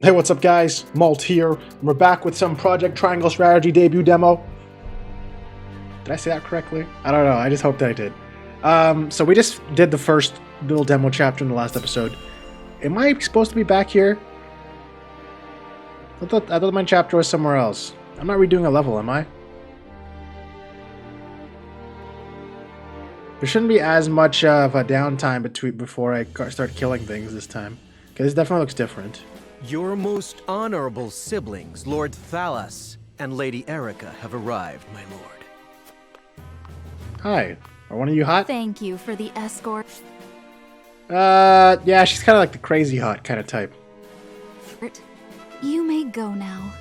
Hey, what's up guys? Malt here, and we're back with some Project Triangle Strategy debut demo. Did I say that correctly? I don't know, I just hope that I did. So we just did the first little demo chapter in the last episode. Am I supposed to be back here? I thought my chapter was somewhere else. I'm not redoing a level, am I? There shouldn't be as much of a downtime before I start killing things this time. Because it definitely looks different. Your most honorable siblings, Lord Thalas and Lady Erica, have arrived, my lord. Hi. Are one of you hot? Thank you for the escort. Yeah, she's kind of like the crazy hot kind of type. You may go now.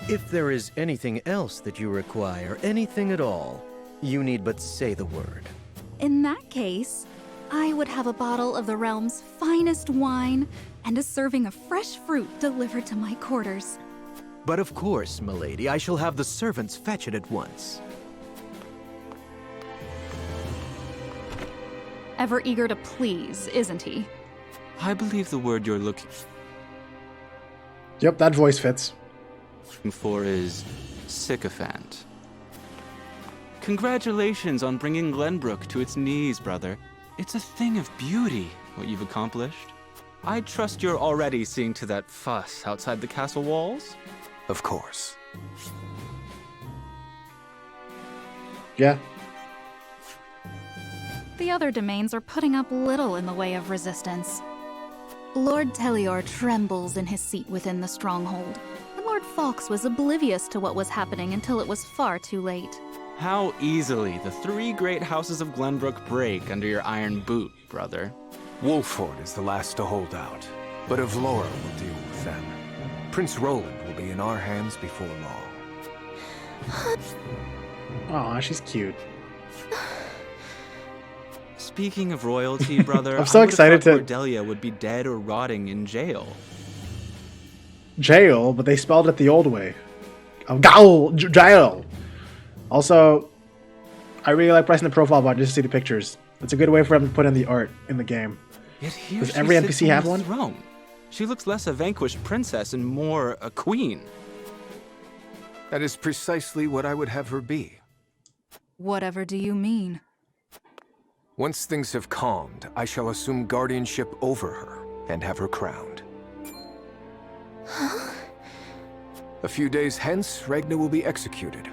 If there is anything else that you require, anything at all, you need but say the word. In that case, I would have a bottle of the realm's finest wine and a serving of fresh fruit delivered to my quarters. But of course, milady, I shall have the servants fetch it at once. Ever eager to please, isn't he? I believe the word you're looking Yep, that voice fits. for is sycophant. Congratulations on bringing Glenbrook to its knees, brother. It's a thing of beauty, what you've accomplished. I trust you're already seeing to that fuss outside the castle walls? Of course. Yeah. The other domains are putting up little in the way of resistance. Lord Telior trembles in his seat within the stronghold, and Lord Fox was oblivious to what was happening until it was far too late. How easily the three great houses of Glenbrook break under your iron boot, brother. Wolford is the last to hold out, but Avlora will deal with them. Prince Roland will be in our hands before long. Aw, she's cute. Speaking of royalty, brother, I'm so I would have excited thought to- Cordelia would be dead or rotting in jail. Jail, but they spelled it the old way. Oh, jail! Also, I really like pressing the profile button just to see the pictures. It's a good way for them to put in the art in the game. Yet here Does she every sits NPC on have the one? throne. She looks less a vanquished princess and more a queen. That is precisely what I would have her be. Whatever do you mean? Once things have calmed, I shall assume guardianship over her and have her crowned. A few days hence, Regna will be executed.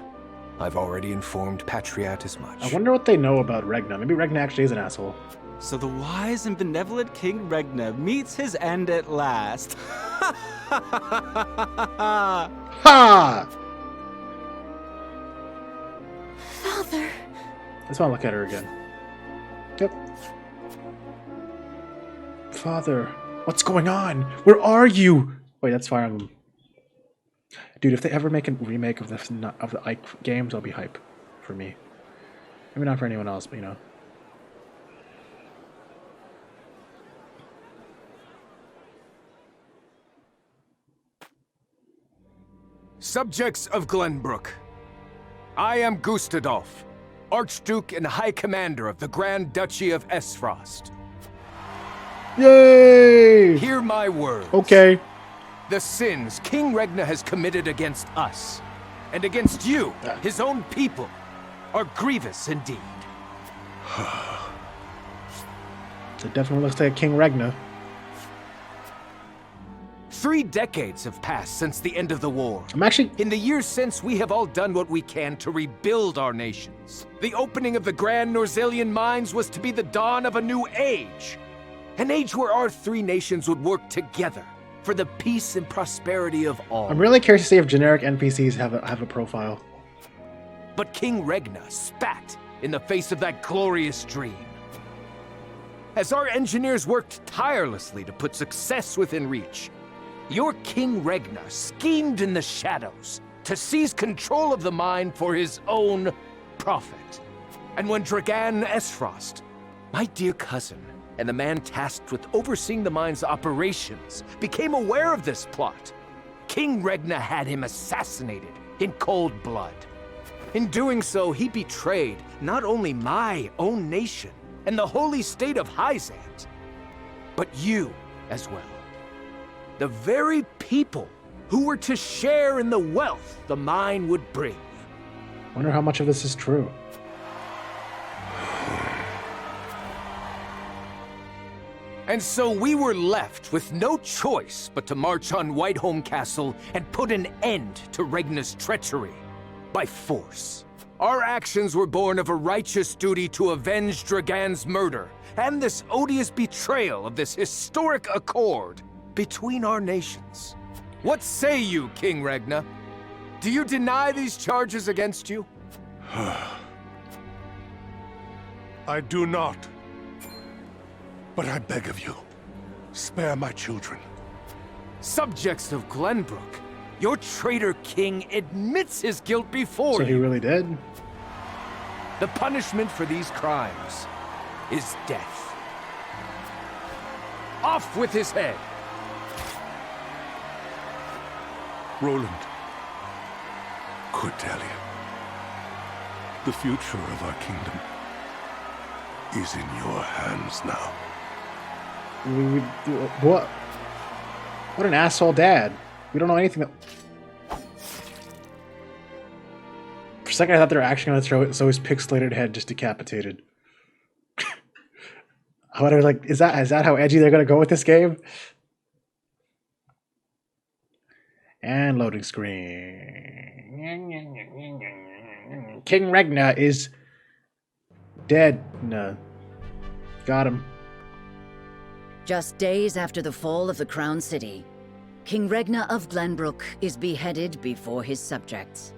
I've already informed Patriat as much. I wonder what they know about Regna. Maybe Regna actually is an asshole. So the wise and benevolent King Regna meets his end at last. Ha! Father! I just want to look at her again. Yep. Father, what's going on? Where are you? Wait, that's Fire Emblem. Dude, if they ever make a remake of the Ike games, I'll be hype for me. Maybe not for anyone else, but you know. Subjects of Glenbrook, I am Gustadolf, Archduke and High Commander of the Grand Duchy of Esfrost. Yay! Hear my words. Okay. The sins King Regna has committed against us, and against you, his own people, are grievous indeed. It definitely looks like King Regna. 3 decades have passed since the end of the war. I'm actually... In the years since, we have all done what we can to rebuild our nations. The opening of the Grand Norzelian mines was to be the dawn of a new age. An age where our 3 nations would work together for the peace and prosperity of all. I'm really curious to see if generic NPCs have a profile. But King Regna spat in the face of that glorious dream. As our engineers worked tirelessly to put success within reach, your King Regna schemed in the shadows to seize control of the mine for his own profit. And when Dragan Esfrost, my dear cousin, and the man tasked with overseeing the mine's operations, became aware of this plot, King Regna had him assassinated in cold blood. In doing so, he betrayed not only my own nation and the holy state of Hyzant, but you as well. The very people who were to share in the wealth the mine would bring. Wonder how much of this is true. And so we were left with no choice but to march on Whiteholm Castle and put an end to Regna's treachery by force. Our actions were born of a righteous duty to avenge Dragan's murder and this odious betrayal of this historic accord between our nations. What say you, King Regna? Do you deny these charges against you? I do not. But I beg of you, spare my children. Subjects of Glenbrook, your traitor king admits his guilt before So you. he really did? The punishment for these crimes is death. Off with his head! Roland, Cordelia, the future of our kingdom is in your hands now. What? What an asshole dad. We don't know anything that... For a second I thought they were actually going to throw it so his pixelated head just decapitated. I would have like, is that how edgy they're going to go with this game? And loading screen. King Regna is dead. No. Got him. Just days after the fall of the Crown City, King Regna of Glenbrook is beheaded before his subjects.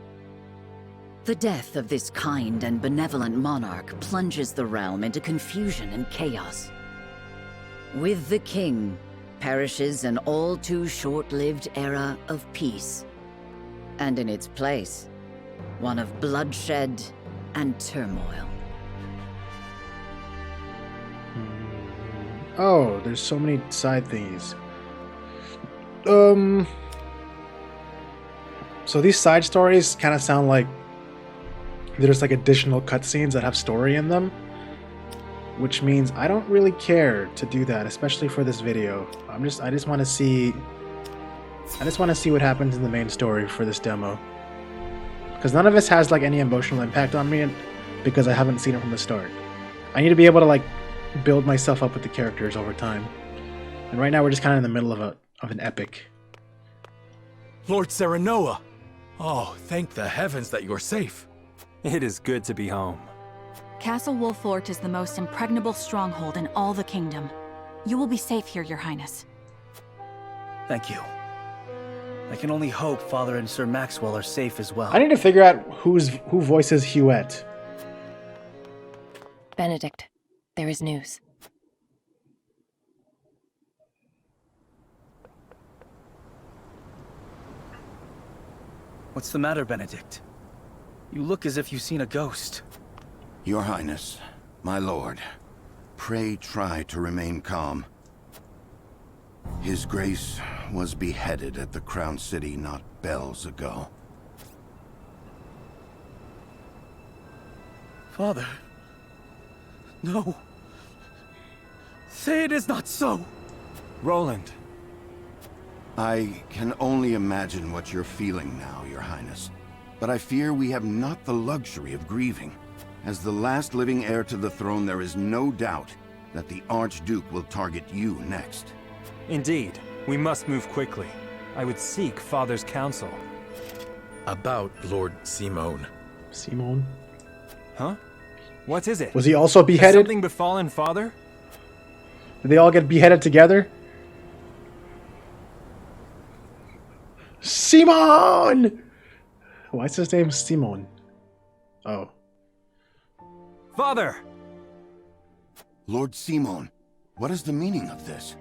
The death of this kind and benevolent monarch plunges the realm into confusion and chaos. With the king perishes an all too short-lived era of peace, and in its place, one of bloodshed and turmoil. Oh, there's so many side thingies. So these side stories kind of sound like there's like additional cutscenes that have story in them, which means I don't really care to do that, especially for this video. I just want to see what happens in the main story for this demo, because none of this has like any emotional impact on me, because I haven't seen it from the start. I need to be able to like build myself up with the characters over time, and right now we're just kind of in the middle of an epic. Lord Serenoa! Oh, thank the heavens that you're safe. It is good to be home. Castle Wolffort is the most impregnable stronghold in all the kingdom. You will be safe here, Your Highness. Thank you. I can only hope Father and Sir Maxwell are safe as well. I need to figure out who voices Huette. Benedict, there is news. What's the matter, Benedict? You look as if you've seen a ghost. Your Highness, my lord, pray try to remain calm. His Grace was beheaded at the Crown City not bells ago. Father. No. Say it is not so. Roland. I can only imagine what you're feeling now, Your Highness. But I fear we have not the luxury of grieving. As the last living heir to the throne, there is no doubt that the Archduke will target you next. Indeed, we must move quickly. I would seek Father's counsel. About Lord Simone. Simone? Huh? What is it? Was he also Has beheaded? something befallen Father? Did they all get beheaded together? Simone! Why is his name Simone? Oh. Father! Lord Simone, what is the meaning of this?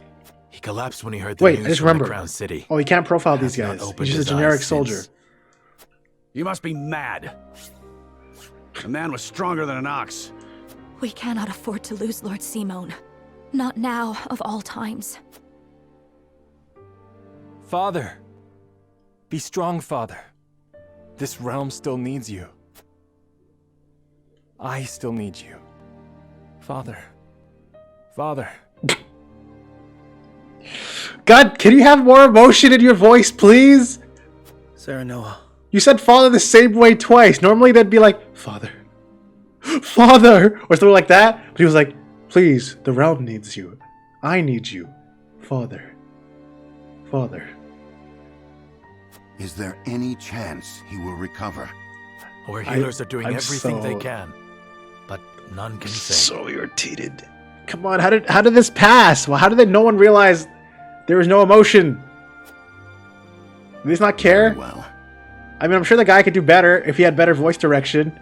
He collapsed when he heard the Wait, news I just from the remembered. Crown City. Oh, he can't profile these Has not guys. opened He's just a his generic eyes soldier. since. You must be mad. The man was stronger than an ox. We cannot afford to lose Lord Simone. Not now, of all times. Father! Be strong, Father. This realm still needs you. I still need you. Father. Father. God, can you have more emotion in your voice, please? Serenoa. You said father the same way twice. Normally they'd be like, father. Father! Or something like that. But he was like, please, the realm needs you. I need you. Father. Father. Is there any chance he will recover? Our healers are doing I'm everything they so- can, but none can say. So irritated. Come on, how did this pass? Well, how did no one realize there was no emotion? Did they not care? Very well. I mean, I'm sure the guy could do better if he had better voice direction.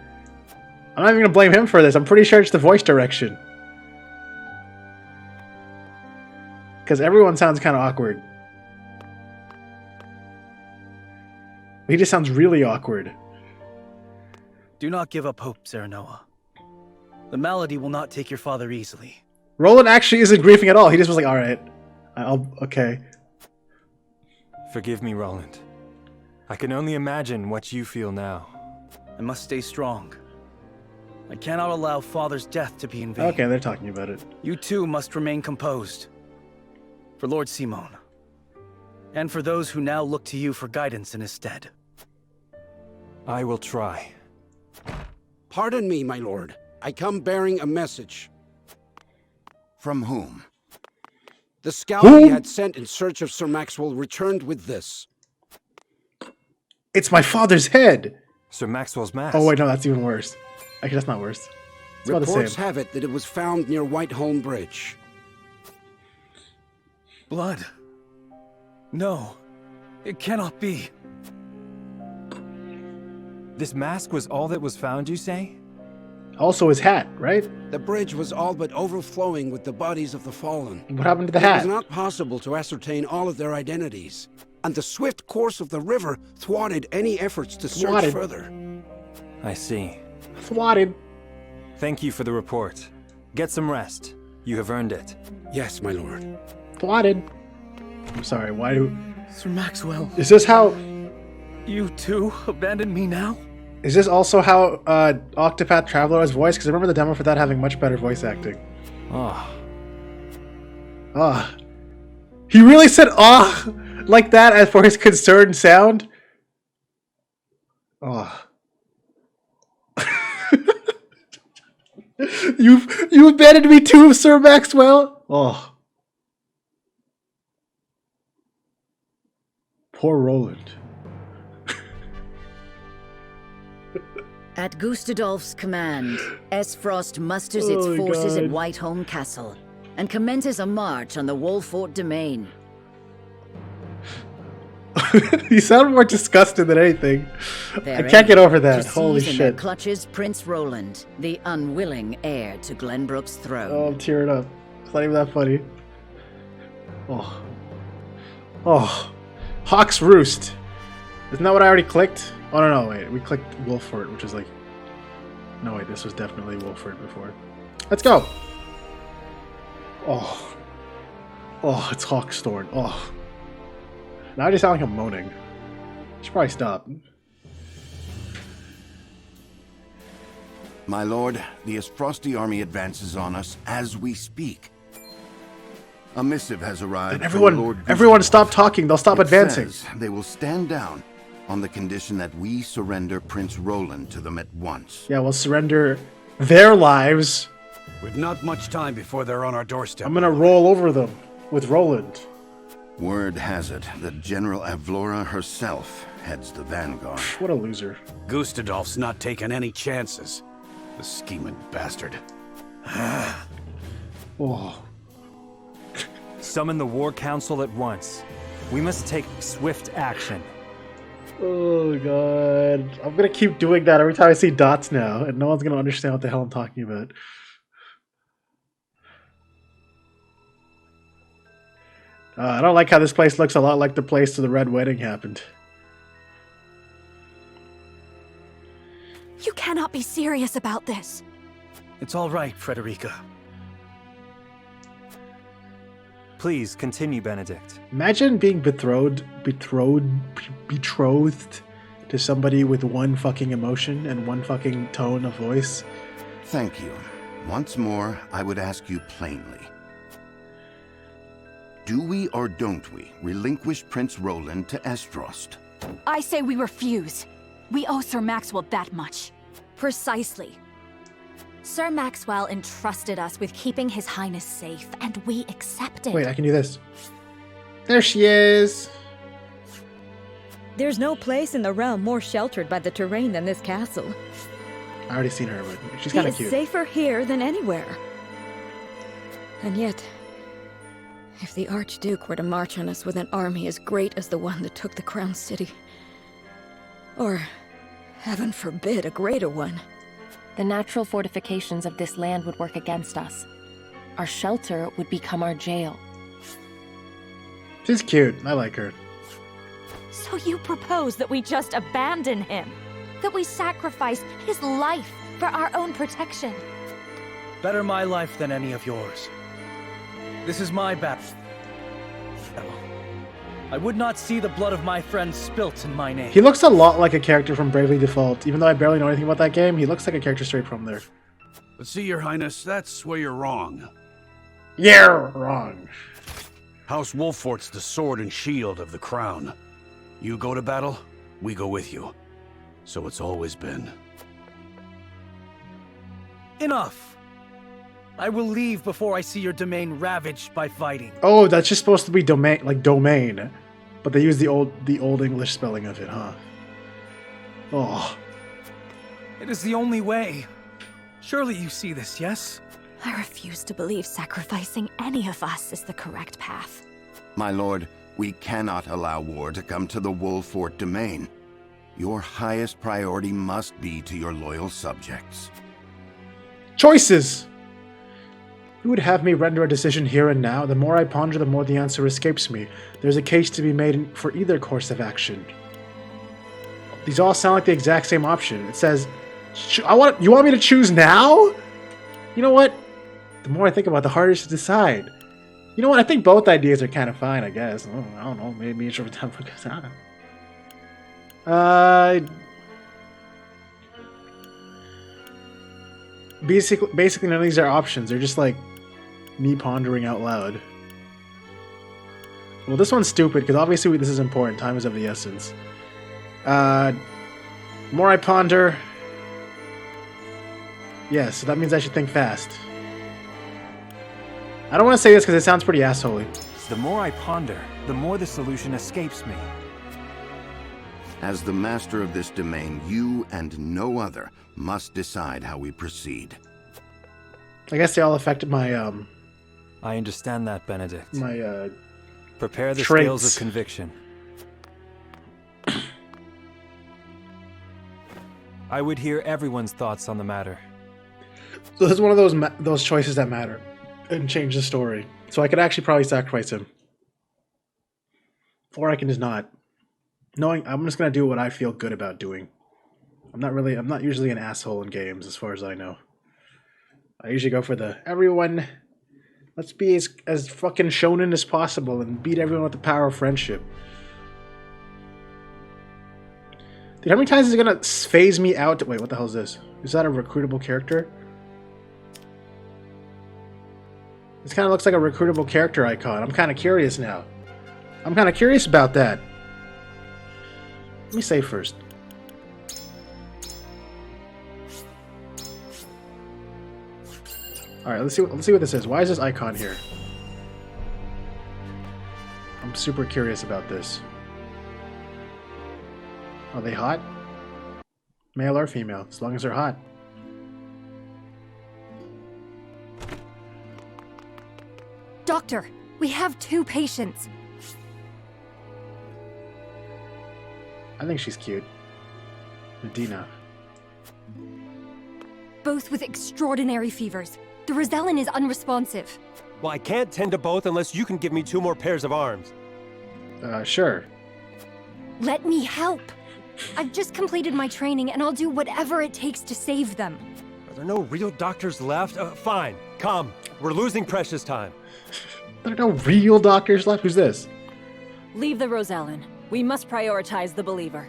I'm not even gonna blame him for this. I'm pretty sure it's the voice direction. Because everyone sounds kind of awkward. He just sounds really awkward. Do not give up hope, Serenoa. The malady will not take your father easily. Roland actually isn't grieving at all. He just was like, alright. Okay. Forgive me, Roland. I can only imagine what you feel now. I must stay strong. I cannot allow father's death to be in vain. Okay, they're talking about it. You too must remain composed. For Lord Simon. And for those who now look to you for guidance in his stead. I will try. Pardon me, my lord. I come bearing a message. From whom? The scout we had sent in search of Sir Maxwell returned with this. It's my father's head! Sir Maxwell's mask. Oh wait, no, that's even worse. Actually, that's not worse. It's about the Reports same. have it that it was found near Whiteholm Bridge. Blood. No. It cannot be. This mask was all that was found, you say? Also his hat, right? The bridge was all but overflowing with the bodies of the fallen. What happened to the It hat? was not possible to ascertain all of their identities, and the swift course of the river thwarted any efforts to search Thwarted. further. I see. Thwarted. Thank you for the report. Get some rest. You have earned it. Yes, my lord. Thwarted. I'm sorry, why do... Sir Maxwell. Is this how... You too abandoned me now? Is this also how Octopath Traveler was voiced? Because I remember the demo for that having much better voice acting. Ah. Ah. He really said ah like that as for his concerned sound? Ah. You abandoned me too, Sir Maxwell? Oh. Poor Roland. At Gustadolf's command, S-Frost musters its Oh my forces God. at Whiteholm Castle and commences a march on the Wolfort domain. You sound more disgusted than anything. I Their can't get aim, over that. to Holy seize in their shit. clutches Prince Roland, the unwilling heir to Glenbrook's throne. Oh, I'm tearing up. It's not even that funny. Oh. Oh. Hawk's Roost. Isn't that what I already clicked? Oh, no, wait. We clicked Wolfort, which is like... No, wait. This was definitely Wolfort before. Let's go. Oh. Oh, it's Hawkstorn. Oh. Now I just sound like I'm moaning. Should probably stop. My lord, the Frosty army advances on us as we speak. A missive has arrived. Then from Lord everyone Gustadolf. stop talking. They'll stop It advancing. says they will stand down on the condition that we surrender Prince Roland to them at once. Yeah, we'll surrender their lives. We've not much time before they're on our doorstep. I'm gonna roll over them with Roland. Word has it that General Avlora herself heads the vanguard. What a loser. Gustadolf's not taking any chances. The scheming bastard. Oh. Summon the War Council at once. We must take swift action. Oh god. I'm gonna keep doing that every time I see dots now, and no one's gonna understand what the hell I'm talking about. I don't like how this place looks a lot like the place where the Red Wedding happened. You cannot be serious about this. It's all right, Frederica. Please continue, Benedict. Imagine being betrothed to somebody with one fucking emotion and one fucking tone of voice. Thank you. Once more, I would ask you plainly. Do we or don't we relinquish Prince Roland to Estrost? I say we refuse. We owe Sir Maxwell that much. Precisely. Sir Maxwell entrusted us with keeping His Highness safe, and we accepted. Wait, I can do this. There she is. There's no place in the realm more sheltered by the terrain than this castle. I already seen her, but she's kind of cute. He is safer here than anywhere. And yet, if the Archduke were to march on us with an army as great as the one that took the Crown City, or, heaven forbid, a greater one, the natural fortifications of this land would work against us. Our shelter would become our jail. She's cute. I like her. So you propose that we just abandon him? That we sacrifice his life for our own protection? Better my life than any of yours. This is my battle. I would not see the blood of my friends spilt in my name. He looks a lot like a character from Bravely Default. Even though I barely know anything about that game, he looks like a character straight from there. But see, Your Highness, that's where you're wrong. You're wrong. House Wolfort's the sword and shield of the crown. You go to battle, we go with you. So it's always been. Enough! I will leave before I see your domain ravaged by fighting. Oh, that's just supposed to be domain, like domain, but they use the old English spelling of it, huh? Oh. It is the only way. Surely you see this, yes? I refuse to believe sacrificing any of us is the correct path. My lord, we cannot allow war to come to the Wolfort domain. Your highest priority must be to your loyal subjects. Choices! You would have me render a decision here and now. The more I ponder, the more the answer escapes me. There's a case to be made for either course of action. These all sound like the exact same option. It says, you want me to choose now? You know what? The more I think about it, the harder it is to decide. You know what? I think both ideas are kind of fine, I guess. I don't know. Maybe it's over time. Basically, none of these are options. They're just like me pondering out loud. Well, this one's stupid because obviously this is important. Time is of the essence. More I ponder. Yes, so that means I should think fast. I don't want to say this because it sounds pretty assholey. The more I ponder, the more the solution escapes me. As the master of this domain, you and no other must decide how we proceed. I guess they all affected my I understand that, Benedict. My prepare the traits. scales of conviction. I would hear everyone's thoughts on the matter. So this is one of those choices that matter and change the story. So I could actually probably sacrifice him, or I can just not. Knowing I'm just gonna do what I feel good about doing. I'm not usually an asshole in games, as far as I know. I usually go for the everyone. Let's be as fucking shonen as possible and beat everyone with the power of friendship. Dude, how many times is it gonna phase me out? Wait, what the hell is this? Is that a recruitable character? This kind of looks like a recruitable character icon. I'm kind of curious now. I'm kind of curious about that. Let me save first. All right, let's see what this is. Why is this icon here? I'm super curious about this. Are they hot? Male or female, as long as they're hot. Doctor, we have 2 patients. I think she's cute. Medina. Both with extraordinary fevers. The Rosellan is unresponsive. Well, I can't tend to both unless you can give me 2 more pairs of arms. Sure. Let me help. I've just completed my training and I'll do whatever it takes to save them. Are there no real doctors left? Fine, come. We're losing precious time. There are no real doctors left? Who's this? Leave the Rosellan. We must prioritize the believer.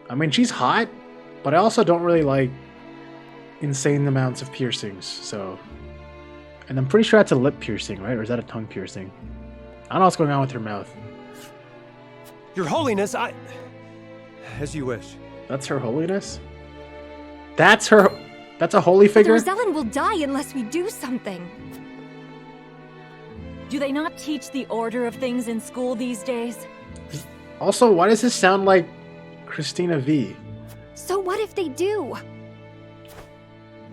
I mean, she's hot, but I also don't really like insane amounts of piercings, so And I'm pretty sure that's a lip piercing, right? Or is that a tongue piercing? I don't know what's going on with her mouth. Your Holiness, as you wish. That's Her Holiness? That's her... That's a holy figure? The Rosellan will die unless we do something. Do they not teach the order of things in school these days? Also, why does this sound like Christina V? So what if they do?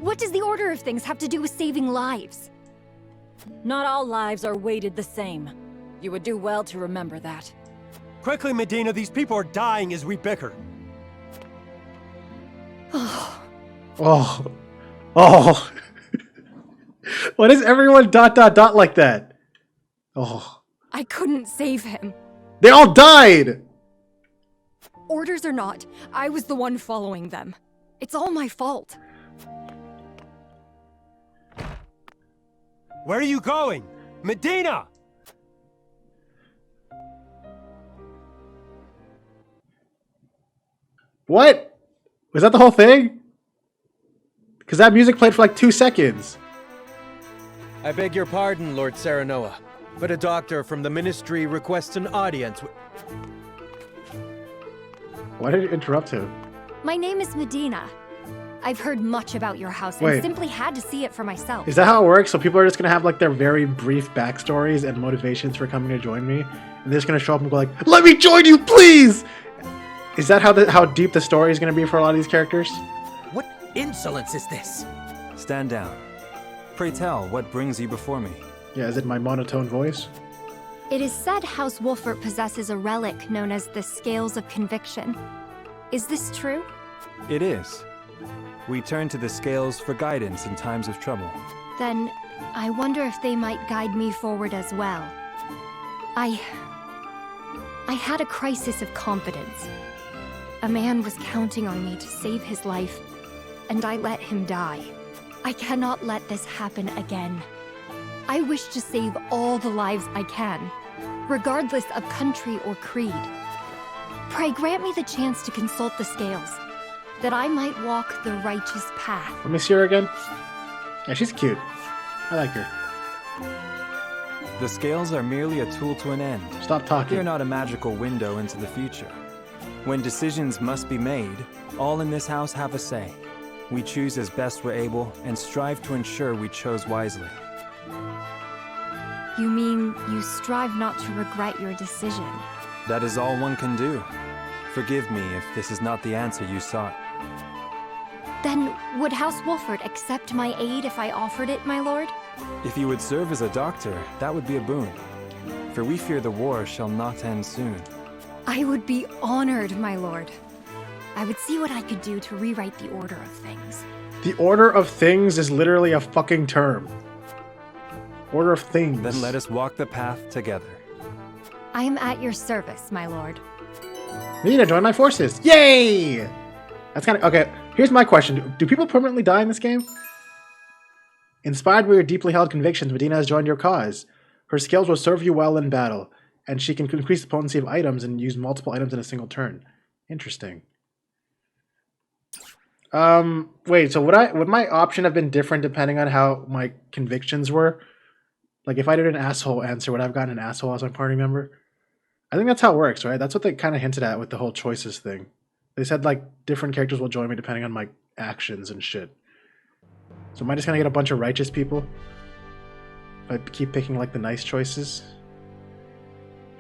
What does the order of things have to do with saving lives? Not all lives are weighted the same. You would do well to remember that. Quickly, Medina, these people are dying as we bicker. Oh. Oh. Why does everyone ... like that? Oh. I couldn't save him. They all died! Orders or not, I was the one following them. It's all my fault. Where are you going? Medina! What? Was that the whole thing? Because that music played for like 2 seconds. I beg your pardon, Lord Serenoa, but a doctor from the Ministry requests an audience. Why did you interrupt him? My name is Medina. I've heard much about your house Wait. and simply had to see it for myself. Is that how it works? So people are just going to have like their very brief backstories and motivations for coming to join me? And they're just going to show up and go like, "Let me join you, please!" Is that how deep the story is going to be for a lot of these characters? What insolence is this? Stand down. Pray tell, what brings you before me? Yeah, is it my monotone voice? It is said House Wolfert possesses a relic known as the Scales of Conviction. Is this true? It is. We turn to the scales for guidance in times of trouble. Then, I wonder if they might guide me forward as well. I had a crisis of confidence. A man was counting on me to save his life, and I let him die. I cannot let this happen again. I wish to save all the lives I can, regardless of country or creed. Pray grant me the chance to consult the scales, that I might walk the righteous path. Let me see her again. Yeah, she's cute. I like her. The scales are merely a tool to an end. Stop talking. They're not a magical window into the future. When decisions must be made, all in this house have a say. We choose as best we're able and strive to ensure we chose wisely. You mean you strive not to regret your decision? That is all one can do. Forgive me if this is not the answer you sought. Then, would House Wolfert accept my aid if I offered it, my lord? If you would serve as a doctor, that would be a boon. For we fear the war shall not end soon. I would be honored, my lord. I would see what I could do to rewrite the order of things. The order of things is literally a fucking term. Order of things. Then let us walk the path together. I am at your service, my lord. Nina, join my forces. Yay! That's kind of... Okay, here's my question. Do people permanently die in this game? Inspired by your deeply held convictions, Medina has joined your cause. Her skills will serve you well in battle, and she can increase the potency of items and use multiple items in a single turn. Interesting. Wait, so would my option have been different depending on how my convictions were? Like, if I did an asshole answer, would I have gotten an asshole as my party member? I think that's how it works, right? That's what they kind of hinted at with the whole choices thing. They said, like, different characters will join me depending on my actions and shit. So am I just gonna get a bunch of righteous people? If I keep picking, like, the nice choices?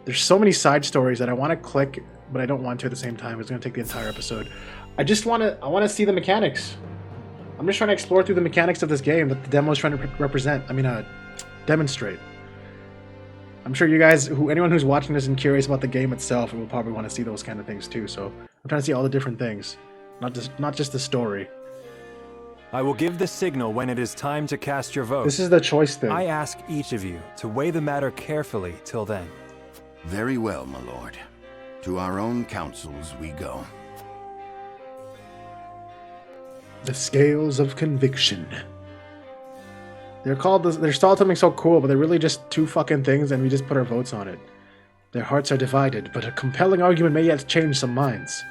There's so many side stories that I want to click, but I don't want to at the same time. It's gonna take the entire episode. I want to see the mechanics. I'm just trying to explore through the mechanics of this game that the demo is trying to demonstrate. I'm sure you guys, anyone who's watching this and curious about the game itself, will probably want to see those kind of things too. So I'm trying to see all the different things, not just the story. I will give the signal when it is time to cast your vote. This is the choice thing. I ask each of you to weigh the matter carefully till then. Very well, my lord. To our own councils we go. The Scales of Conviction. They're called something so cool, but they're really just two fucking things, and we just put our votes on it. Their hearts are divided, but a compelling argument may yet change some minds.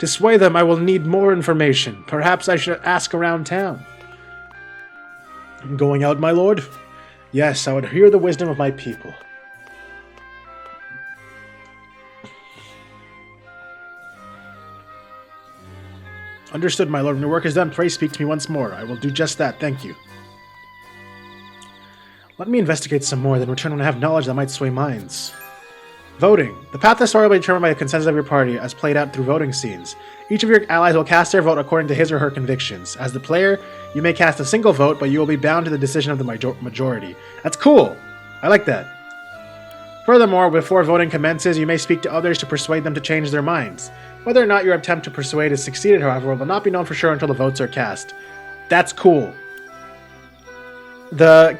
To sway them, I will need more information. Perhaps I should ask around town. Going out, my lord? Yes, I would hear the wisdom of my people. Understood, my lord. When your work is done, pray speak to me once more. I will do just that, thank you. Let me investigate some more, then return when I have knowledge that might sway minds. Voting. The path to the story will be determined by the consensus of your party, as played out through voting scenes. Each of your allies will cast their vote according to his or her convictions. As the player, you may cast a single vote, but you will be bound to the decision of the majority. That's cool! I like that. Furthermore, before voting commences, you may speak to others to persuade them to change their minds. Whether or not your attempt to persuade has succeeded, however, will not be known for sure until the votes are cast. That's cool. The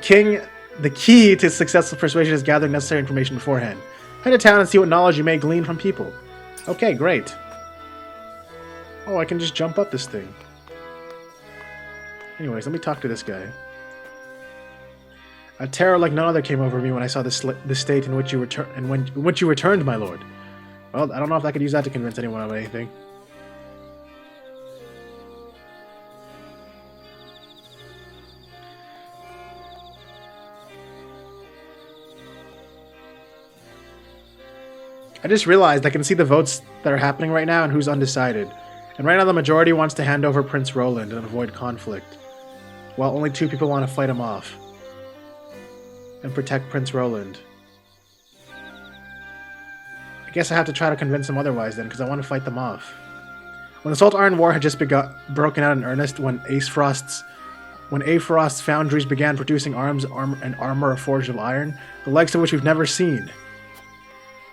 key to successful persuasion is gathering necessary information beforehand. Head to town and see what knowledge you may glean from people. Okay, great. Oh, I can just jump up this thing. Anyways, let me talk to this guy. A terror like none other came over me when I saw the state in which you returned, my lord. Well, I don't know if I could use that to convince anyone of anything. I just realized I can see the votes that are happening right now and who's undecided. And right now the majority wants to hand over Prince Roland and avoid conflict, while only 2 people want to fight him off and protect Prince Roland. I guess I have to try to convince them otherwise then, because I want to fight them off. When the Salt Iron War had just broken out in earnest, when Aefrost's foundries began producing arms and armor forged of iron, the likes of which we've never seen.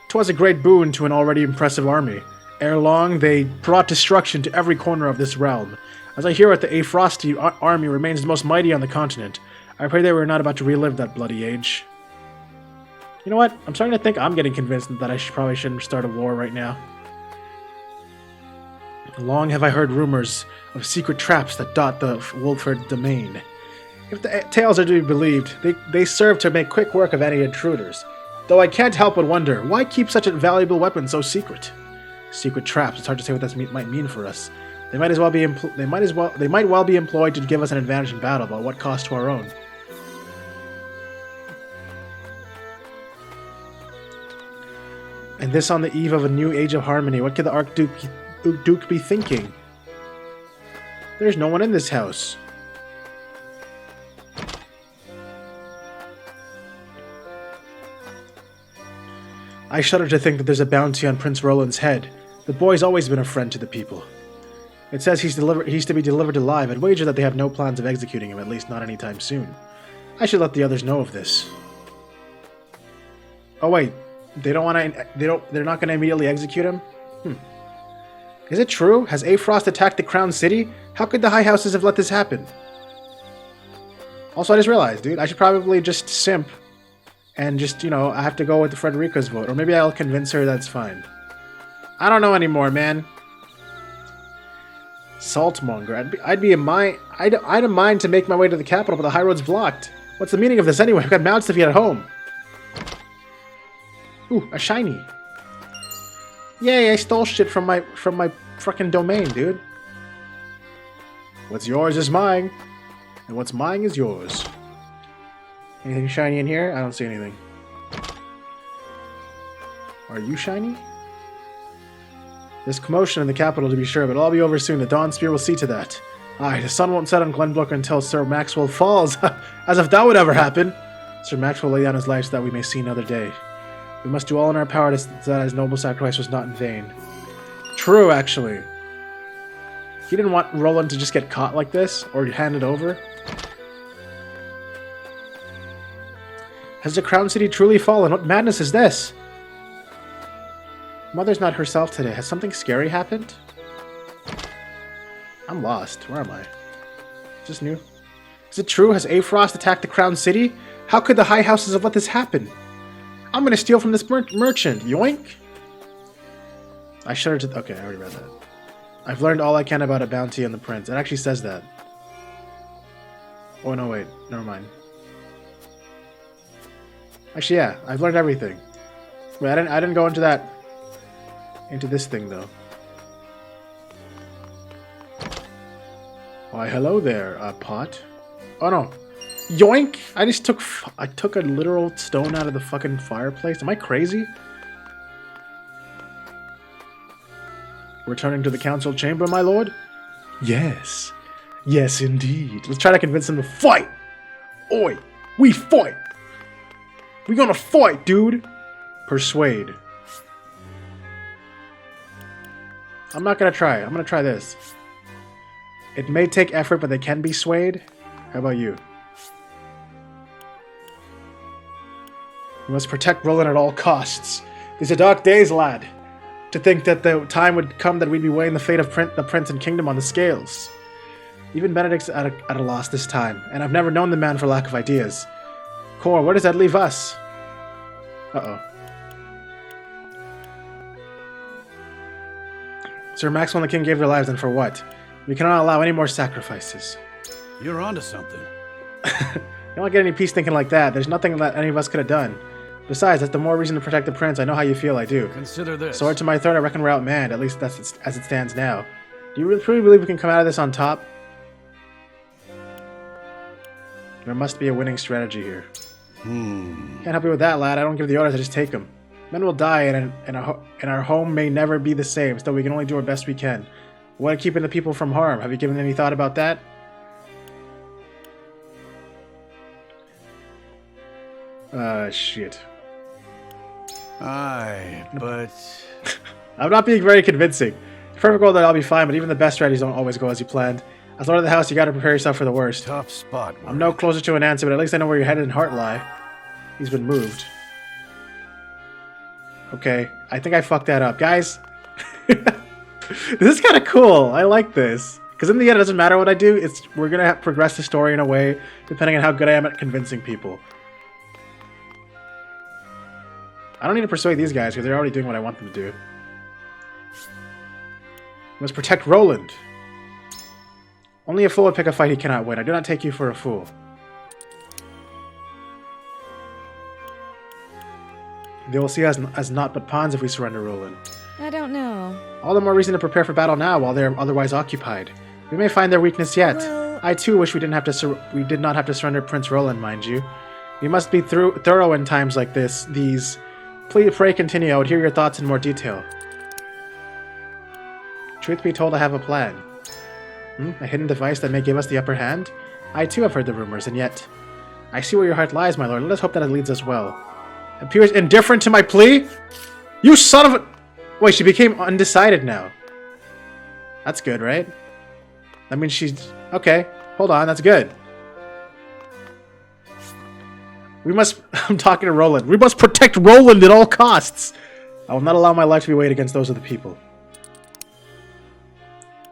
'Twas a great boon to an already impressive army. Ere long, they brought destruction to every corner of this realm. As I hear it, the Aefrosti army remains the most mighty on the continent. I pray they were not about to relive that bloody age. You know what? I'm starting to think I'm getting convinced that I probably shouldn't start a war right now. Long have I heard rumors of secret traps that dot the Wolford domain. If the tales are to be believed, they serve to make quick work of any intruders. Though I can't help but wonder, why keep such a valuable weapon so secret? Secret traps, it's hard to say what this might mean for us. They might well be employed to give us an advantage in battle, but at what cost to our own? And this on the eve of a new age of harmony. What could the Archduke be thinking? There's no one in this house. I shudder to think that there's a bounty on Prince Roland's head. The boy's always been a friend to the people. It says he's to be delivered alive. I'd wager that they have no plans of executing him, at least not anytime soon. I should let the others know of this. Oh wait, they're not going to immediately execute him? Is it true? Has Aefrost attacked the Crown City? How could the High Houses have let this happen? Also, I just realized, dude, I should probably just simp and just, I have to go with Frederica's vote. Or maybe I'll convince her that's fine. I don't know anymore, man. Saltmonger. I'd a mind to make my way to the capital, but the high road's blocked. What's the meaning of this anyway? I've got mounts to feed at home. Ooh, a shiny. Yay, I stole shit from my frickin' domain, dude. What's yours is mine, and what's mine is yours. Anything shiny in here? I don't see anything. Are you shiny? There's commotion in the capital to be sure, but it'll all be over soon. The Dawn Spear will see to that. Aye, the sun won't set on Glenbrook until Sir Maxwell falls. As if that would ever happen. Sir Maxwell lay down his life so that we may see another day. We must do all in our power to that his noble sacrifice was not in vain. True, actually. He didn't want Roland to just get caught like this, or handed over. Has the Crown City truly fallen? What madness is this? Mother's not herself today. Has something scary happened? I'm lost. Where am I? Is this new? Is it true? Has Aefrost attacked the Crown City? How could the High Houses have let this happen? I'm gonna steal from this merchant. Yoink! I shudder to... Okay, I already read that. I've learned all I can about a bounty on the prince. It actually says that. Oh, no, wait. Never mind. Actually, yeah. I've learned everything. Wait, I didn't go into that... into this thing, though. Why, hello there, pot. Oh, no. Yoink! I took a literal stone out of the fucking fireplace. Am I crazy? Returning to the council chamber, my lord? Yes. Yes, indeed. Let's try to convince him to fight! Oi! We fight! We gonna fight, dude! Persuade. I'm not gonna try. I'm gonna try this. It may take effort, but they can be swayed. How about you? We must protect Roland at all costs. These are dark days, lad. To think that the time would come that we'd be weighing the fate of the Prince and Kingdom on the scales. Even Benedict's at a loss this time, and I've never known the man for lack of ideas. Cor, where does that leave us? Uh-oh. Sir Maxwell and the King gave their lives, and for what? We cannot allow any more sacrifices. You're onto something. You don't get any peace thinking like that. There's nothing that any of us could have done. Besides, that's the more reason to protect the prince. I know how you feel, I do. Consider this. Sword to my throat, I reckon we're outmanned. At least that's as it stands now. Do you really truly believe we can come out of this on top? There must be a winning strategy here. Can't help you with that, lad. I don't give the orders, I just take them. Men will die, and our home may never be the same, still we can only do our best we can. What are keeping the people from harm? Have you given any thought about that? Shit. Aye, but... I'm not being very convincing. The perfect world, I'll be fine, but even the best strategies don't always go as you planned. As Lord of the House, you gotta prepare yourself for the worst. Tough spot. I'm no closer to an answer, but at least I know where your head and heart lie. He's been moved. Okay, I think I fucked that up. Guys, this is kind of cool. I like this. Because in the end, it doesn't matter what I do. We're going to progress the story in a way, depending on how good I am at convincing people. I don't need to persuade these guys, because they're already doing what I want them to do. We must protect Roland. Only a fool would pick a fight he cannot win. I do not take you for a fool. They will see us as naught but pawns if we surrender Roland. I don't know. All the more reason to prepare for battle now while they are otherwise occupied. We may find their weakness yet. Well... I too wish we did not have to surrender Prince Roland, mind you. We must be thorough in times like this. Please pray continue. I would hear your thoughts in more detail. Truth be told, I have a plan. A hidden device that may give us the upper hand? I too have heard the rumors, and yet... I see where your heart lies, my lord. Let us hope that it leads us well. Appears indifferent to my plea? You son of a... Wait, she became undecided now. That's good, right? That means she's... Okay, hold on, that's good. We must... I'm talking to Roland. We must protect Roland at all costs! I will not allow my life to be weighed against those of the people.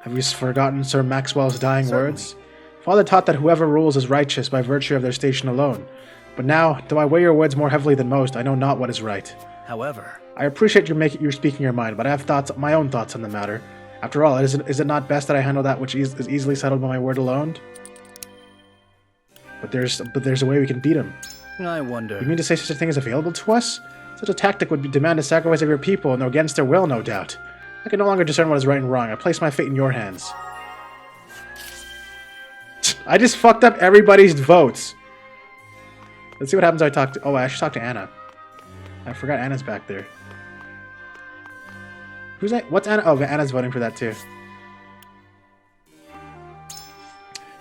Have you forgotten Sir Maxwell's dying words? Father taught that whoever rules is righteous by virtue of their station alone. But now, though I weigh your words more heavily than most, I know not what is right. However... I appreciate you speaking your mind, but I have my own thoughts on the matter. After all, is it not best that I handle that which is easily settled by my word alone? But there's a way we can beat him. I wonder... You mean to say such a thing is available to us? Such a tactic would demand a sacrifice of your people, and against their will, no doubt. I can no longer discern what is right and wrong. I place my fate in your hands. I just fucked up everybody's votes. Let's see what happens when I talk to... Oh, I should talk to Anna. I forgot Anna's back there. Who's that? What's Anna? Oh, Anna's voting for that too.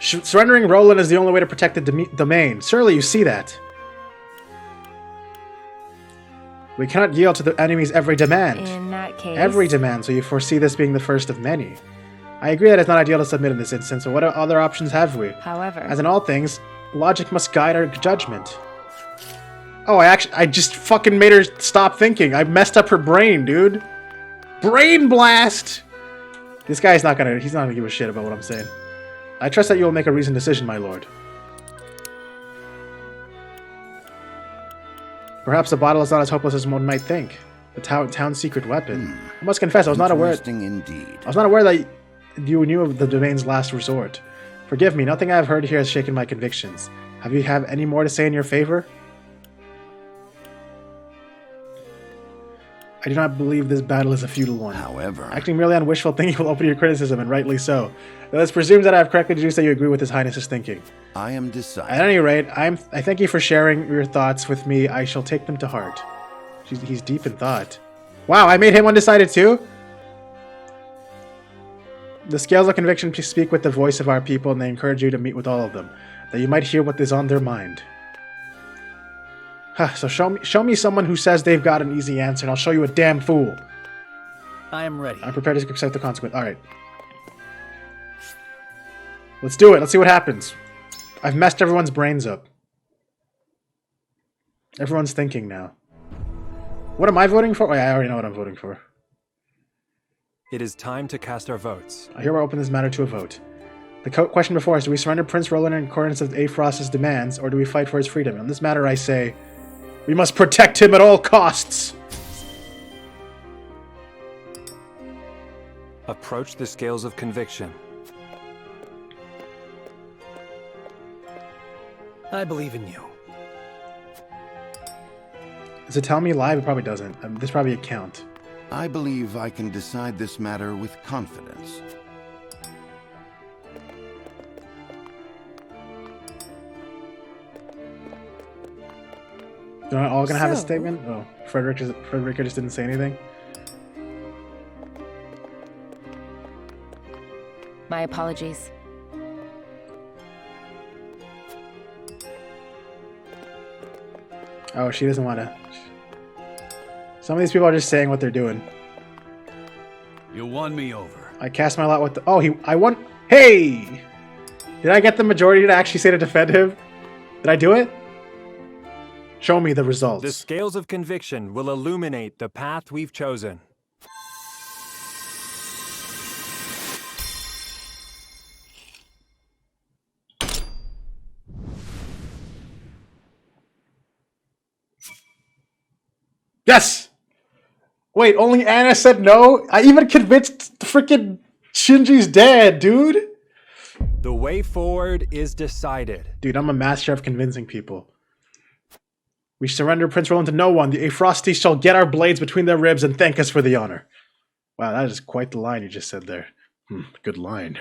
Surrendering Roland is the only way to protect the domain. Surely you see that. We cannot yield to the enemy's every demand. In that case... Every demand, so you foresee this being the first of many. I agree that it's not ideal to submit in this instance, but what other options have we? However... As in all things, logic must guide our judgment. Oh, I just fucking made her stop thinking. I messed up her brain, dude. Brain blast! This guy's not gonna... He's not gonna give a shit about what I'm saying. I trust that you will make a reasoned decision, my lord. Perhaps the bottle is not as hopeless as one might think. The town's secret weapon. I must confess, I was not aware... Indeed. I was not aware that you knew of the domain's last resort. Forgive me, nothing I have heard here has shaken my convictions. Have you any more to say in your favor? I do not believe this battle is a futile one. However, Acting merely on wishful thinking will open your criticism, and rightly so. Let us presume that I have correctly deduced that you agree with His Highness's thinking. I am decided. At any rate, I thank you for sharing your thoughts with me. I shall take them to heart. He's deep in thought. Wow, I made him undecided too? The scales of conviction speak with the voice of our people, and they encourage you to meet with all of them, that you might hear what is on their mind. Huh, so show me someone who says they've got an easy answer, and I'll show you a damn fool. I am ready. I'm prepared to accept the consequence. Alright. Let's do it. Let's see what happens. I've messed everyone's brains up. Everyone's thinking now. What am I voting for? Oh, yeah, I already know what I'm voting for. It is time to cast our votes. I hereby open this matter to a vote. The question before us, do we surrender Prince Roland in accordance with Aefrost's demands, or do we fight for his freedom? On this matter, I say, we must protect him at all costs! Approach the scales of conviction. I believe in you. Does it tell me live? It probably doesn't. There's probably a count. I believe I can decide this matter with confidence. They're not all gonna have a statement? Oh, Frederica just didn't say anything? My apologies. Oh, she doesn't want to. Some of these people are just saying what they're doing. You won me over. I cast my lot with the... Oh, I won... Hey! Did I get the majority to actually say to defend him? Did I do it? Show me the results. The scales of conviction will illuminate the path we've chosen. Yes! Wait, only Anna said no? I even convinced freaking Shinji's dad, dude! The way forward is decided. Dude, I'm a master of convincing people. We surrender Prince Roland to no one. The Aefrosties shall get our blades between their ribs and thank us for the honor. Wow, that is quite the line you just said there. Good line.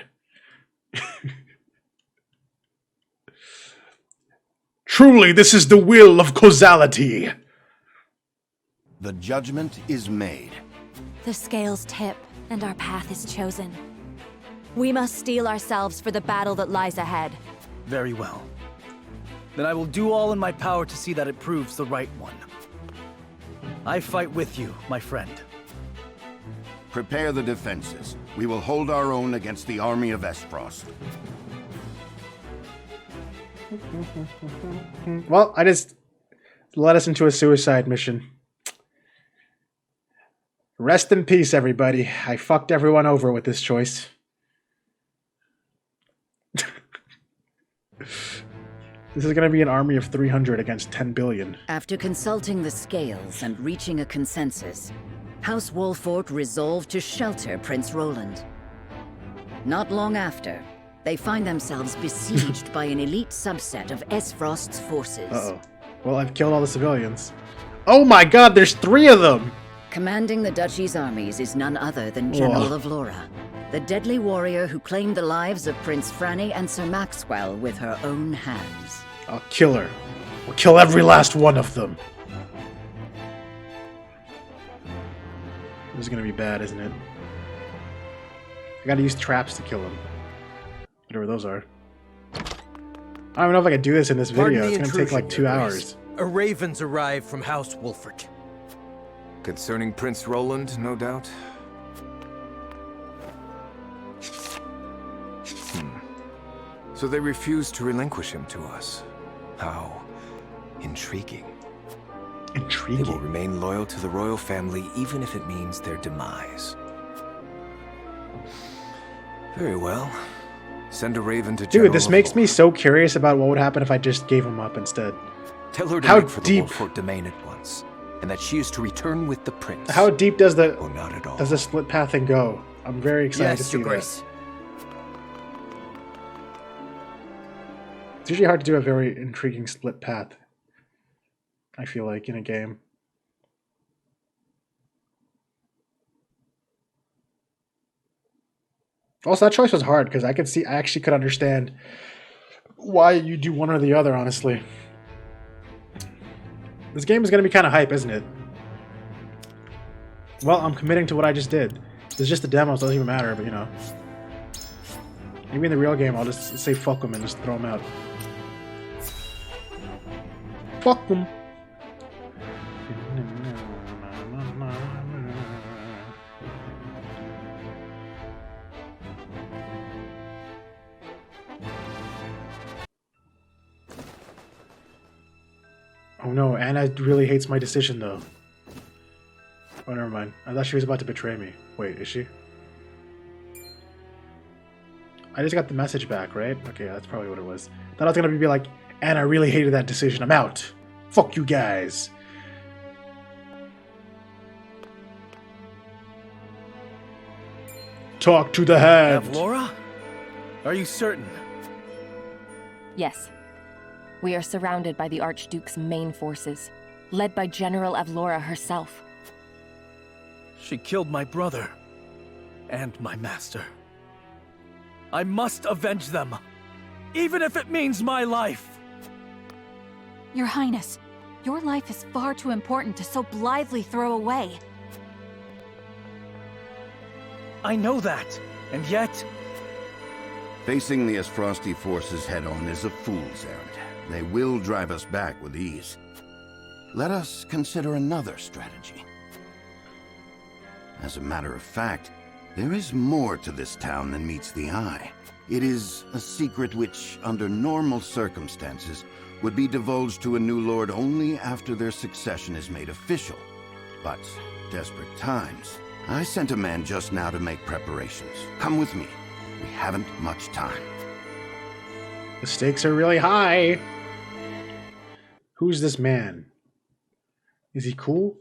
Truly, this is the will of causality. The judgment is made. The scales tip, and our path is chosen. We must steel ourselves for the battle that lies ahead. Very well. Then I will do all in my power to see that it proves the right one. I fight with you, my friend. Prepare the defenses. We will hold our own against the army of Aesfrost. Well, I just led us into a suicide mission. Rest in peace, everybody. I fucked everyone over with this choice. This is going to be an army of 300 against 10 billion. After consulting the scales and reaching a consensus, House Wolfort resolved to shelter Prince Roland. Not long after, they find themselves besieged by an elite subset of Aesfrost's forces. Uh-oh. Well, I've killed all the civilians. Oh my god, there's 3 of them! Commanding the Duchy's armies is none other than General of Laura, the deadly warrior who claimed the lives of Prince Franny and Sir Maxwell with her own hands. I'll kill her. I'll kill every last one of them. This is gonna be bad, isn't it? I gotta use traps to kill them. Whatever those are. I don't even know if I can do this in this video. It's gonna take like 2 hours. A raven's arrived from House Wolfert. Concerning Prince Roland, no doubt? So they refused to relinquish him to us. How intriguing. Intriguing? They will remain loyal to the royal family even if it means their demise. Very well. Send a raven to General Dude, this makes me so curious about what would happen if I just gave him up instead. Tell her to How make for deep? the Wolfort domain at once, and that she is to return with the prince. How deep does the not at all. does the split pathing go? I'm very excited to Yes, see Your Grace. this. It's usually hard to do a very intriguing split path. I feel like in a game. Also, that choice was hard because I actually could understand why you do one or the other, honestly. This game is going to be kind of hype, isn't it? Well, I'm committing to what I just did. It's just the demo, so it doesn't even matter, but you know. Maybe in the real game, I'll just say fuck them and just throw them out. Fuck them. Oh no, Anna really hates my decision though. Oh, never mind. I thought she was about to betray me. Wait, is she? I just got the message back, right? Okay, that's probably what it was. Thought I was gonna be like, Anna really hated that decision. I'm out. Fuck you guys. Talk to the hand. Avlora? Are you certain? Yes. We are surrounded by the Archduke's main forces, led by General Avlora herself. She killed my brother. And my master. I must avenge them. Even if it means my life. Your Highness, your life is far too important to so blithely throw away. I know that, and yet... Facing the Asfrosti forces head-on is a fool's errand. They will drive us back with ease. Let us consider another strategy. As a matter of fact, there is more to this town than meets the eye. It is a secret which, under normal circumstances, would be divulged to a new lord only after their succession is made official. But, desperate times. I sent a man just now to make preparations. Come with me. We haven't much time. The stakes are really high. Who's this man? Is he cool?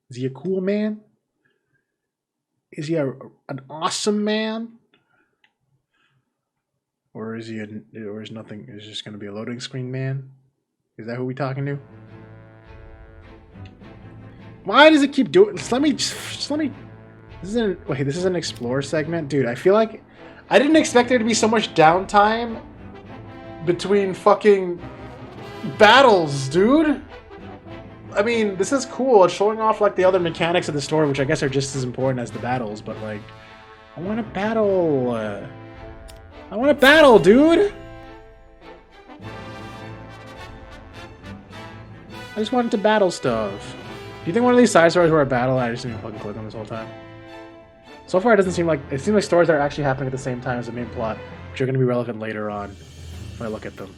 Is he a cool man? Is he an awesome man? Or is he or is nothing? Is just going to be a loading screen man? Is that who we talking to? Why does it keep doing? Just let me. This is an explore segment, dude. I feel like I didn't expect there to be so much downtime between fucking battles, dude. I mean, this is cool. It's showing off like the other mechanics of the story, which I guess are just as important as the battles. But like, I want to battle. I want to battle, dude. I just wanted to battle stuff. Do you think one of these side stories were a battle? I just didn't fucking click on this whole time. So far, it doesn't seem like it seems like stories that are actually happening at the same time as the main plot, which are going to be relevant later on if I look at them.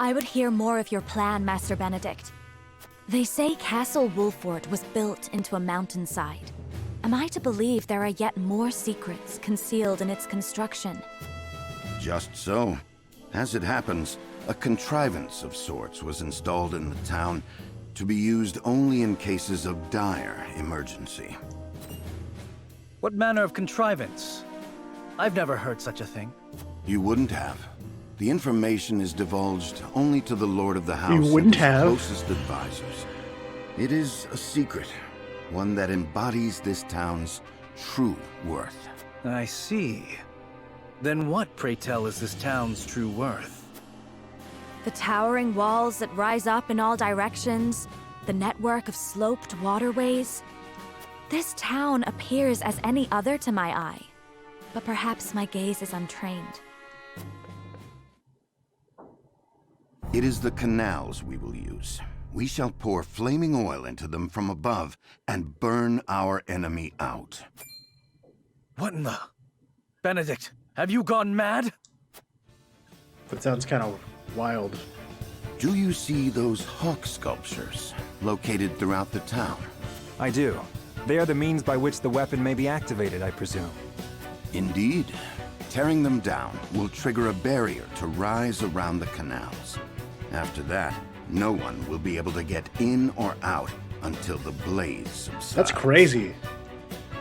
I would hear more of your plan, Master Benedict. They say Castle Wolfort was built into a mountainside. Am I to believe there are yet more secrets concealed in its construction? Just so. As it happens, a contrivance of sorts was installed in the town to be used only in cases of dire emergency. What manner of contrivance? I've never heard such a thing. You wouldn't have. The information is divulged only to the Lord of the House You wouldn't and his have. closest advisors. It is a secret, one that embodies this town's true worth. I see. Then what, pray tell, is this town's true worth? The towering walls that rise up in all directions, the network of sloped waterways. This town appears as any other to my eye, but perhaps my gaze is untrained. It is the canals we will use. We shall pour flaming oil into them from above and burn our enemy out. What in the... Benedict, have you gone mad? That sounds kind of wild. Do you see those hawk sculptures located throughout the town? I do. They are the means by which the weapon may be activated, I presume. Indeed. Tearing them down will trigger a barrier to rise around the canals. After that, no one will be able to get in or out until the blaze subsides. That's crazy.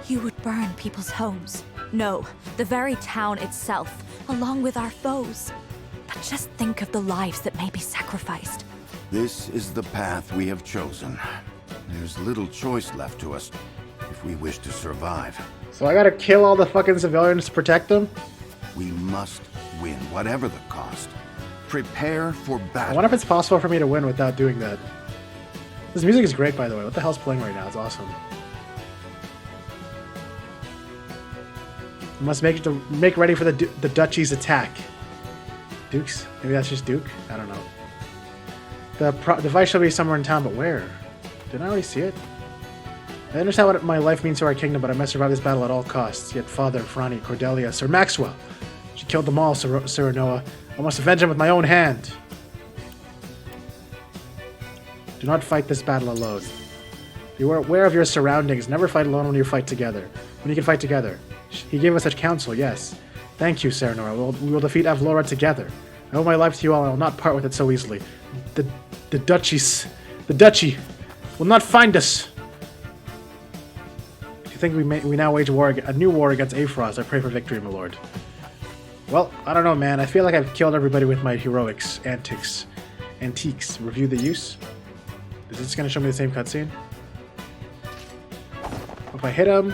You would burn people's homes. No, the very town itself, along with our foes. But just think of the lives that may be sacrificed. This is the path we have chosen. There's little choice left to us if we wish to survive. So I gotta kill all the fucking civilians to protect them? We must win, whatever the cost. Prepare for battle. I wonder if it's possible for me to win without doing that. This music is great, by the way. What the hell's playing right now? It's awesome. We must make ready for the Duchy's attack. Dukes? Maybe that's just Duke? I don't know. The device shall be somewhere in town, but where? Didn't I already see it? I understand what my life means to our kingdom, but I must survive this battle at all costs. Yet Father, Franny, Cordelia, Sir Maxwell. She killed them all, Sir Noah. I must avenge them with my own hand. Do not fight this battle alone. Be aware of your surroundings. Never fight alone when you fight together. When you can fight together. He gave us such counsel, yes. Thank you, Sir Nora. We will defeat Avlora together. I owe my life to you all, and I will not part with it so easily. The Duchy will not find us. If you think we now wage a new war against Aphros, I pray for victory, my lord. Well, I don't know, man. I feel like I've killed everybody with my heroics, antiques. Review the use. Is this going to show me the same cutscene? If I hit him...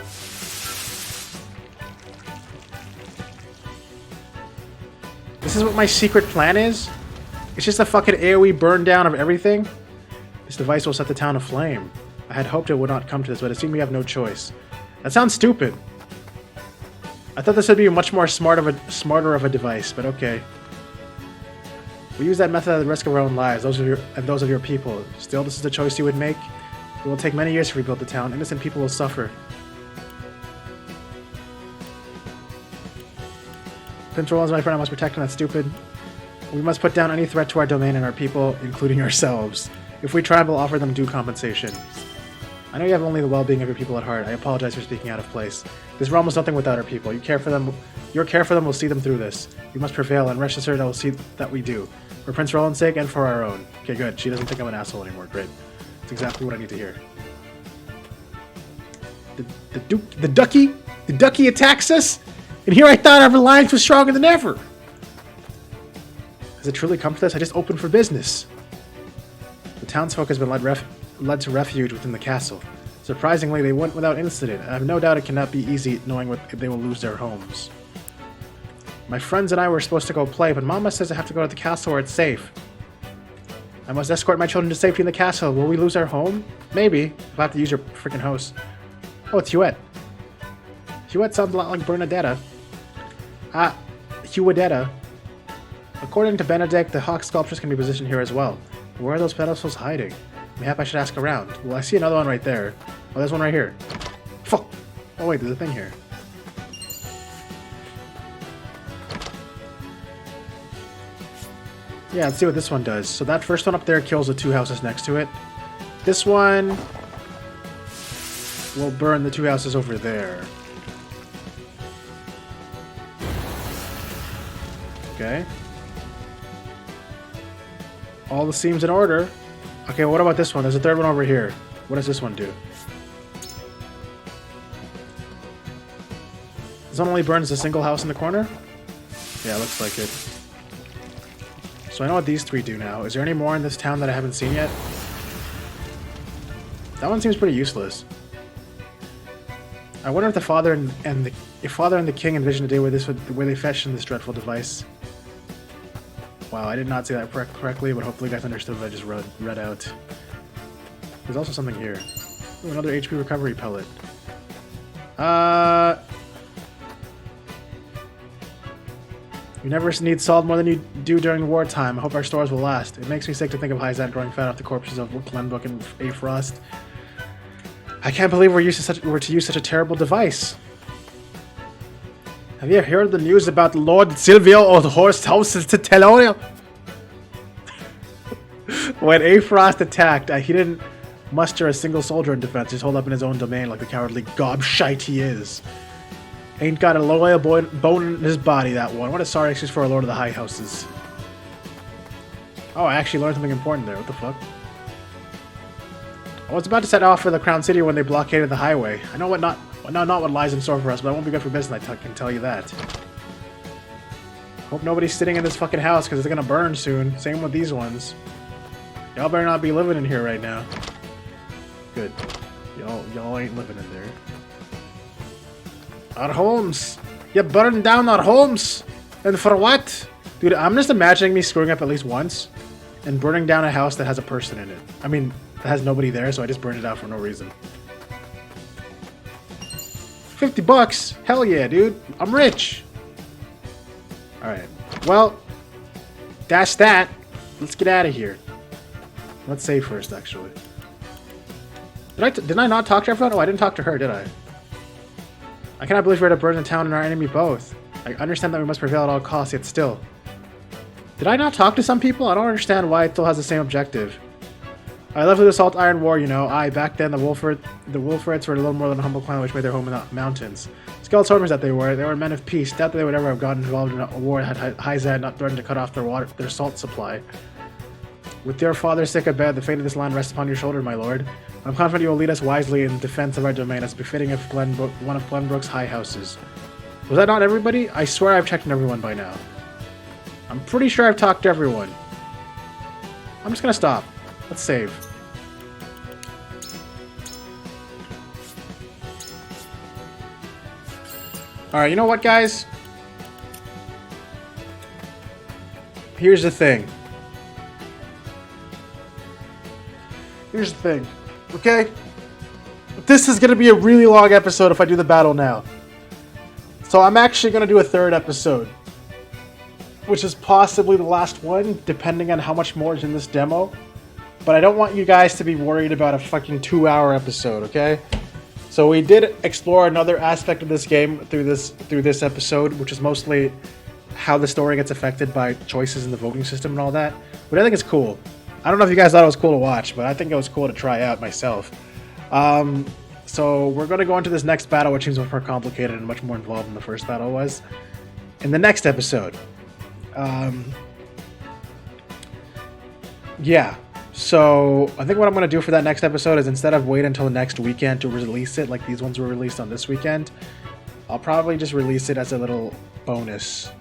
This is what my secret plan is? It's just a fucking AoE burn down of everything? This device will set the town aflame. I had hoped it would not come to this, but it seemed we have no choice. That sounds stupid. I thought this would be a much more smarter of a device, but okay. We use that method at the risk of our own lives, those of your people. Still, this is the choice you would make? It will take many years to rebuild the town. Innocent people will suffer. Prince Roland's my friend, I must protect him, that's stupid. We must put down any threat to our domain and our people, including ourselves. If we try, we'll offer them due compensation. I know you have only the well-being of your people at heart. I apologize for speaking out of place. This realm is nothing without our people. Your care for them will see them through this. We must prevail, and rest assured I will see that we do. For Prince Roland's sake and for our own. Okay, good. She doesn't think I'm an asshole anymore. Great. That's exactly what I need to hear. The Ducky attacks us? And here I thought our alliance was stronger than ever. Has it truly come to this? I just opened for business. The townsfolk has been led to refuge within the castle. Surprisingly, they went without incident. I have no doubt it cannot be easy knowing what they will lose their homes. My friends and I were supposed to go play, but Mama says I have to go to the castle where it's safe. I must escort my children to safety in the castle. Will we lose our home? Maybe, if I have to use your freaking house. Oh, it's Huette. Huette sounds a lot like Bernadetta. Huedetta. According to Benedict, the hawk sculptures can be positioned here as well. Where are those pedestals hiding? Mayhap I should ask around. Well, I see another one right there. Oh, there's one right here. Fuck! Oh wait, there's a thing here. Yeah, let's see what this one does. So that first one up there kills the two houses next to it. This one will burn the two houses over there. Okay. All the seams in order. Okay, what about this one? There's a third one over here. What does this one do? This one only burns a single house in the corner? Yeah, looks like it. So I know what these three do now. Is there any more in this town that I haven't seen yet? That one seems pretty useless. I wonder if the father and the king envisioned a day where they fashioned this dreadful device. Wow, I did not say that correctly, but hopefully you guys understood what I just read out. There's also something here. Ooh, another HP recovery pellet. You never need salt more than you do during wartime. I hope our stores will last. It makes me sick to think of Hyzad growing fat off the corpses of Glenbrook and Aphrost. I can't believe we're to use such a terrible device. Have you heard the news about Lord Silvio of the Horse House to Telonia? When Aphrost attacked, he didn't muster a single soldier in defense. He's holed up in his own domain like the cowardly gobshite he is. Ain't got a loyal bone in his body, that one. What a sorry excuse for a Lord of the High Houses. Oh, I actually learned something important there. What the fuck? I was about to set off for the Crown City when they blockaded the highway. I know not what lies in store for us, but it won't be good for business, I can tell you that. Hope nobody's sitting in this fucking house, because it's gonna burn soon. Same with these ones. Y'all better not be living in here right now. Good. Y'all ain't living in there. Our homes! You burned down our homes! And for what? Dude, I'm just imagining me screwing up at least once and burning down a house that has a person in it. I mean, that has nobody there, so I just burned it out for no reason. 50 bucks? Hell yeah, dude. I'm rich. Alright. Well, that's that. Let's get out of here. Let's save first, actually. Did I not talk to everyone? Oh, I didn't talk to her, did I? I cannot believe we're to burn the town and our enemy both. I understand that we must prevail at all costs, yet still. Did I not talk to some people? I don't understand why it still has the same objective. I left with the Salt Iron War, you know. Back then, the Wolfreds were a little more than a humble clan which made their home in the mountains. Skilled swordsmen that they were men of peace. Doubt that they would ever have gotten involved in a war had Hyzad not threatened to cut off their salt supply. With your father sick of bed, the fate of this land rests upon your shoulder, my lord. I'm confident you will lead us wisely in defense of our domain as befitting of one of Glenbrook's high houses. Was that not everybody? I swear I've checked on everyone by now. I'm pretty sure I've talked to everyone. I'm just gonna stop. Let's save. Alright, you know what, guys? Here's the thing. Okay? This is gonna be a really long episode if I do the battle now. So I'm actually gonna do a third episode. Which is possibly the last one, depending on how much more is in this demo. But I don't want you guys to be worried about a fucking 2-hour episode, okay? So we did explore another aspect of this game through this episode, which is mostly how the story gets affected by choices in the voting system and all that. But I think it's cool. I don't know if you guys thought it was cool to watch, but I think it was cool to try out myself. So we're going to go into this next battle, which seems much more complicated and much more involved than the first battle was, in the next episode. Yeah. So I think what I'm going to do for that next episode is instead of wait until next weekend to release it, like these ones were released on this weekend, I'll probably just release it as a little bonus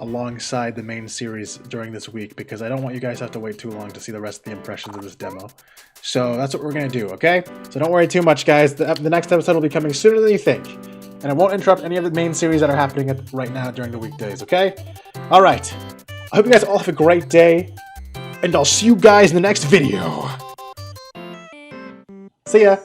alongside the main series during this week, because I don't want you guys to have to wait too long to see the rest of the impressions of this demo. So that's what we're going to do, okay? So don't worry too much, guys. The next episode will be coming sooner than you think, and it won't interrupt any of the main series that are happening right now during the weekdays, okay? Alright. I hope you guys all have a great day, and I'll see you guys in the next video. See ya!